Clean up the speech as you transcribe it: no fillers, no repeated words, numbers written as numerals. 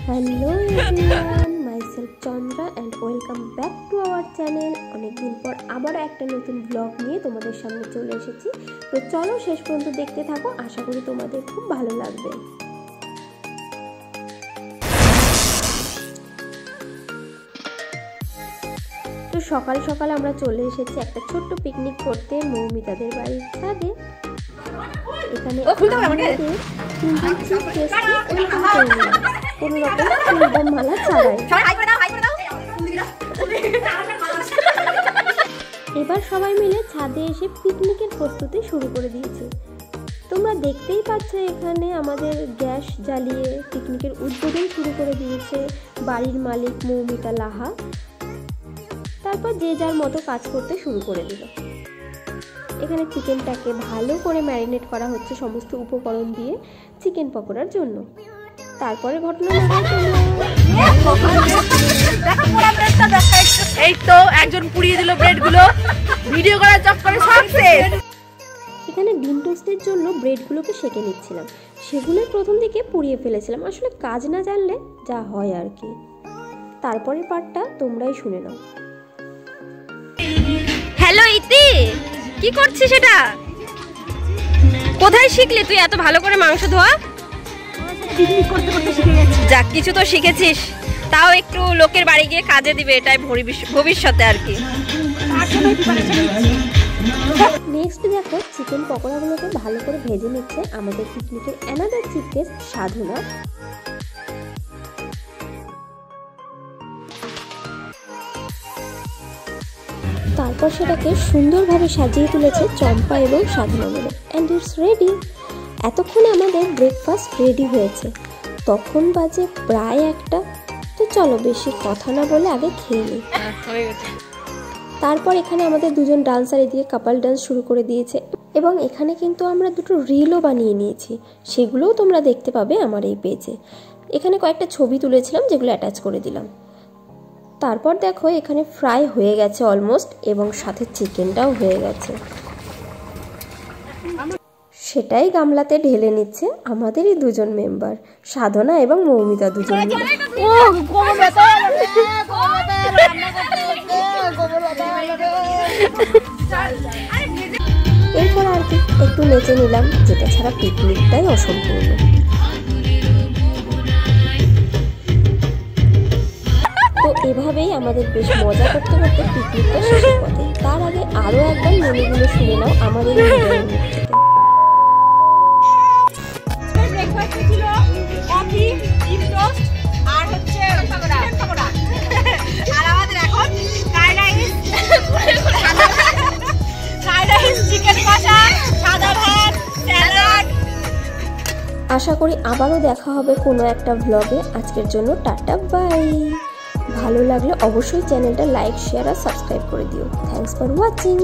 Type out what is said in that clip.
Hello everyone, myself Chandra and welcome back to our channel. অনেকদিন পর আবারও একটা নতুন ব্লগ নিয়ে তোমাদের সামনে চলে এসেছি। তো চলো শেষ পর্যন্ত দেখতে থাকো, আশা করি তোমাদের খুব ভালো লাগবে। তো সকাল সকাল আমরা চলে এসেছি একটা ছোট্ট পিকনিক করতে মৌমিতাদের বাড়ির ছাদে। এখানে কোনো রকম ফুলবম মালা ছাড়াই এবার সবাই মিলে ছাদে এসে পিকনিকের প্রস্তুতি শুরু করে দিয়েছে। তোমরা দেখতেই পাচ্ছ এখানে আমাদের গ্যাস জ্বালিয়ে পিকনিকের উদ্বোধন শুরু করে দিয়েছে বাড়ির মালিক মৌমিতা লাহা। তারপর যে যার মতো কাজ করতে শুরু করে দিল। এখানে চিকেনটাকে ভালো করে ম্যারিনেট করা হচ্ছে সমস্ত উপকরণ দিয়ে চিকেন পকোড়ার জন্য। তারপরে ঘটনা এই তো একজন পুড়িয়ে দিল ব্রেডগুলো, ভিডিও করার চক্করে সাকসেস। এখানে ডিম টোস্টের জন্য ব্রেডগুলোকে সেঁকে নিচ্ছিলাম, সেগুলো প্রথম দিকে পুড়িয়ে ফেলেছিলাম, আসলে কাজ না জানলে যা হয় আর কি। তারপরের পার্টটা তোমরাই শুনে নাও। হ্যালো ইতি, কি করছিস এটা? কোথায় শিখলি তুই এত ভালো করে মাংস ধোয়া? যাক, কিছু তো শিখেছিস, তাও একটু লোকের বাড়ি গিয়ে কাজে দিবে, এটাই ভবিষ্যতে আর কি। নেক্সট দেখো চিকেন পকোড়াগুলোকে ভালো করে ভেজে নিচ্ছে আমাদের পিকনিকের অ্যানাদার চিফ গেস্ট সাধনা। তারপর সেটাকে সুন্দরভাবে সাজিয়ে তুলেছে চম্পা এবং সাধনা মিলে, অ্যান্ড ইটস রেডি। এতক্ষণে আমাদের ব্রেকফাস্ট রেডি হয়েছে, তখন বাজে প্রায় 1টা। তো চলো বেশি কথা না বলে আগে খেয়ে নিই। তারপর এখানে আমাদের দুজন ডান্সার এদিকে কাপাল ডান্স শুরু করে দিয়েছে, এবং এখানে কিন্তু আমরা দুটো রিলও বানিয়ে নিয়েছি, সেগুলোও তোমরা দেখতে পাবে আমার এই পেজে। এখানে কয়েকটা ছবি তুলেছিলাম যেগুলো অ্যাটাচ করে দিলাম। তারপর দেখো এখানে ফ্রাই হয়ে গেছে অলমোস্ট, এবং সাথে চিকেনটাও হয়ে গেছে। সেটাই গামলাতে ঢেলে নিচ্ছে আমাদেরই দুজন মেম্বার, সাধনা এবং মৌমিতা দুজন মিলে। এরপর আর কি একটু নেচে নিলাম, যেটা ছাড়া পিকনিকটাই অসম্পূর্ণ। তো এভাবেই আমাদের বেশ মজা করতে করতে পিকনিকটা শেষের পথে। তার আগে আরও একবার মেনুগুলো শুনে নাও আমাদের ভিডিওর মুখ থেকে। ব্রেকফাস্টে ছিল কফি, ডিম টোস্ট আর হচ্ছে চিকেন পকোড়া। আর আমাদের এখন ফ্রাইড রাইস, চিকেন কষা, সাদা ভাত, স্যালাড। আশা করি আবারও দেখা হবে কোনো একটা ব্লগে। আজকের জন্য টাটা, বাই। ভালো লাগলে অবশ্যই চ্যানেলটা লাইক, শেয়ার আর সাবস্ক্রাইব করে দিও। Thanks for watching.